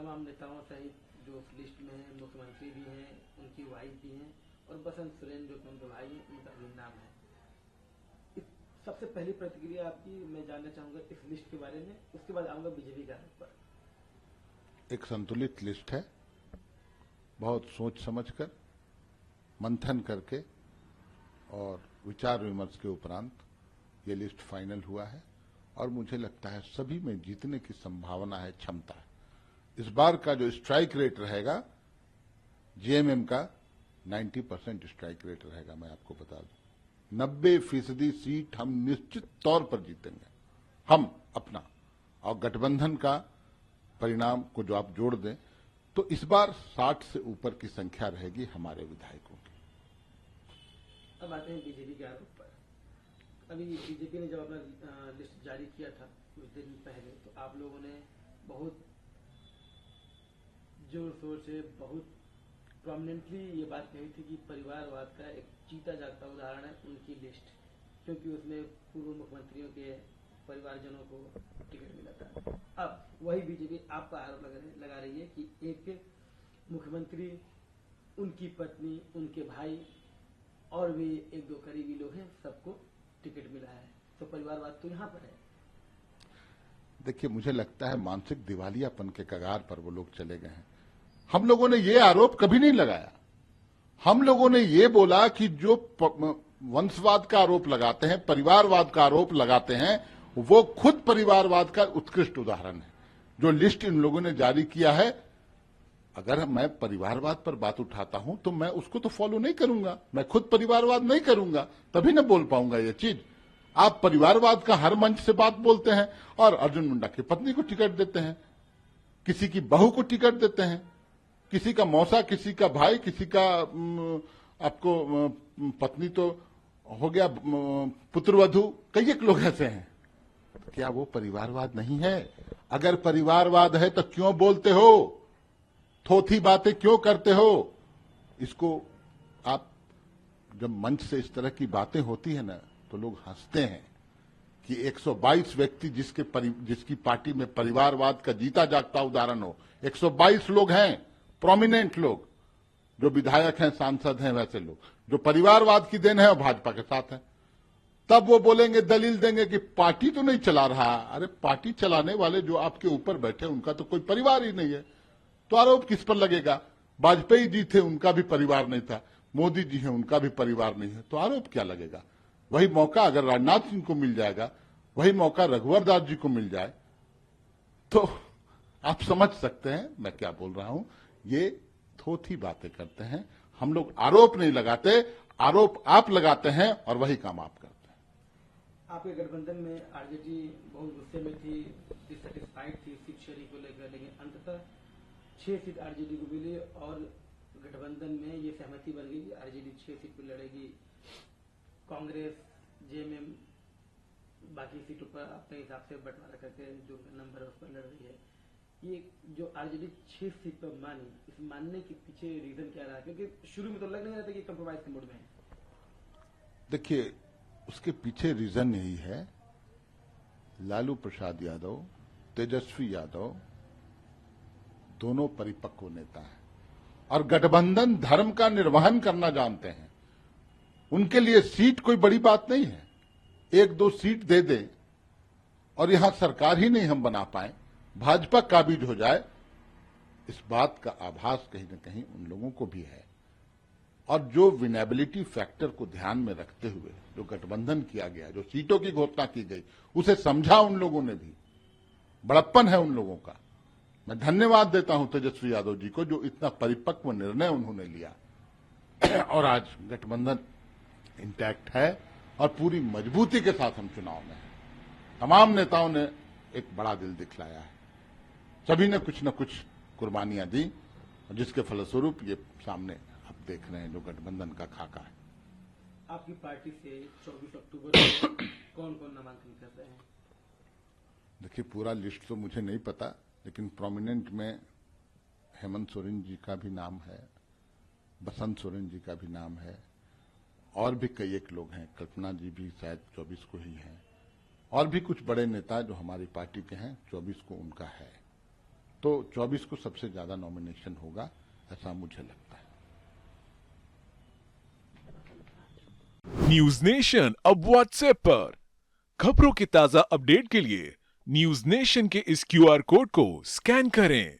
तमाम नेताओं सहित जो उस लिस्ट में हैं, मुख्यमंत्री भी हैं, उनकी वाइफ भी हैं और बसंत सोरेन जो उनके भाई हैं, उनका भी नाम है। सबसे पहली प्रतिक्रिया आपकी मैं जानना चाहूंगा इस लिस्ट के बारे में, उसके बाद आऊंगा बीजेपी के आरोप पर। एक संतुलित लिस्ट है, बहुत सोच समझकर, मंथन करके और विचार विमर्श के उपरांत ये लिस्ट फाइनल हुआ है और मुझे लगता है सभी में जीतने की संभावना है, क्षमता है। इस बार का जो स्ट्राइक रेट रहेगा जेएमएम का 90% स्ट्राइक रेट रहेगा। मैं आपको बता दूं 90% सीट हम निश्चित तौर पर जीतेंगे, हम अपना। और गठबंधन का परिणाम को जो आप जोड़ दें तो इस बार 60 से ऊपर की संख्या रहेगी हमारे विधायकों की। अब आते हैं बीजेपी के आरोप पर। अभी बीजेपी ने जब अपना लिस्ट जारी किया था कुछ दिन पहले, तो आप लोगों ने बहुत जोर शोर से, बहुत प्रोमिनेंटली ये बात कही थी कि परिवारवाद का एक जीता जागता उदाहरण है उनकी लिस्ट, क्योंकि उसमें पूर्व मुख्यमंत्रियों के परिवारजनों को टिकट मिला था। अब वही बीजेपी आपका आरोप लगा रही है कि एक मुख्यमंत्री, उनकी पत्नी, उनके भाई और भी एक दो करीबी लोग हैं, सबको टिकट मिला है, तो परिवारवाद तो यहाँ पर है। देखिए, मुझे लगता है मानसिक दिवालियापन के कगार पर वो लोग चले गए हैं। हम लोगों ने ये आरोप कभी नहीं लगाया। हम लोगों ने ये बोला कि जो वंशवाद का आरोप लगाते हैं, परिवारवाद का आरोप लगाते हैं, वो खुद परिवारवाद का उत्कृष्ट उदाहरण है। जो लिस्ट इन लोगों ने जारी किया है, अगर मैं परिवारवाद पर बात उठाता हूं तो मैं उसको तो फॉलो नहीं करूंगा, मैं खुद परिवारवाद नहीं करूंगा, तभी ना बोल पाऊंगा ये चीज। आप परिवारवाद का हर मंच से बात बोलते हैं और अर्जुन मुंडा की पत्नी को टिकट देते हैं, किसी की बहू को टिकट देते हैं, किसी का मौसा, किसी का भाई, किसी का आपको पत्नी तो हो गया, पुत्रवधू, कई एक लोग ऐसे हैं। क्या वो परिवारवाद नहीं है? अगर परिवारवाद है तो क्यों बोलते हो, थोथी बातें क्यों करते हो? इसको आप जब मंच से इस तरह की बातें होती है ना तो लोग हंसते हैं कि 122 व्यक्ति जिसकी पार्टी में परिवारवाद का जीता जागता उदाहरण हो, 122 लोग हैं, प्रोमिनेंट लोग, जो विधायक हैं, सांसद हैं, वैसे लोग जो परिवारवाद की देन है और भाजपा के साथ है। तब वो बोलेंगे, दलील देंगे कि पार्टी तो नहीं चला रहा। अरे पार्टी चलाने वाले जो आपके ऊपर बैठे उनका तो कोई परिवार ही नहीं है, तो आरोप किस पर लगेगा? वाजपेयी जी थे, उनका भी परिवार नहीं था, मोदी जी हैं, उनका भी परिवार नहीं है, तो आरोप क्या लगेगा? वही मौका अगर राजनाथ सिंह को मिल जाएगा, वही मौका रघुवर दास जी को मिल जाए, तो आप समझ सकते हैं मैं क्या बोल रहा हूं। ये थोथी बातें करते हैं। हम लोग आरोप नहीं लगाते, आरोप आप लगाते हैं और वही काम आप करते हैं। आपके गठबंधन में आरजेडी बहुत गुस्से में थी, डिससेटिस्फाइड थी सीट शेयरिंग को लेकर, लेकिन अंततः 6 सीट आरजेडी को मिली और गठबंधन में ये सहमति बन गई कि आरजेडी 6 सीट पर लड़ेगी, कांग्रेस, जेएमएम बाकी सीटों पर अपने हिसाब से बंटवारा करके जो नंबर है उस पर लड़ रही है। ये जो आरजेडी 6 सीट पर मानी, इस मानने के पीछे रीजन क्या रहा? क्योंकि शुरू में तो लग नहीं रहा था कि कंप्रोमाइज के मूड में है। देखिए, उसके पीछे रीजन यही है, लालू प्रसाद यादव, तेजस्वी यादव दोनों परिपक्व नेता हैं और गठबंधन धर्म का निर्वहन करना जानते हैं। उनके लिए सीट कोई बड़ी बात नहीं है, 1-2 सीट दे दें और यहां सरकार ही नहीं हम बना पाए, भाजपा काबिज हो जाए, इस बात का आभास कहीं न कहीं उन लोगों को भी है। और जो विनेबिलिटी फैक्टर को ध्यान में रखते हुए जो गठबंधन किया गया, जो सीटों की घोषणा की गई, उसे समझा उन लोगों ने भी, बड़प्पन है उन लोगों का। मैं धन्यवाद देता हूं तेजस्वी यादव जी को, जो इतना परिपक्व निर्णय उन्होंने लिया और आज गठबंधन इंटैक्ट है और पूरी मजबूती के साथ हम चुनाव में हैं। तमाम नेताओं ने एक बड़ा दिल दिखलाया है, सभी ने कुछ न कुछ कुर्बानियां दी, जिसके फलस्वरूप ये सामने आप देख रहे हैं जो गठबंधन का खाका है। आपकी पार्टी से 24 अक्टूबर को कौन कौन नामांकन कर रहे हैं? देखिए, पूरा लिस्ट तो मुझे नहीं पता, लेकिन प्रोमिनेंट में हेमंत सोरेन जी का भी नाम है, बसंत सोरेन जी का भी नाम है, और भी कई एक लोग हैं, कल्पना जी भी शायद 24 को ही हैं, और भी कुछ बड़े नेता जो हमारी पार्टी के हैं 24 को उनका है। तो 24 को सबसे ज्यादा नॉमिनेशन होगा, ऐसा मुझे लगता है। न्यूज नेशन अब व्हाट्सएप पर खबरों के ताजा अपडेट के लिए न्यूज नेशन के इस QR कोड को स्कैन करें।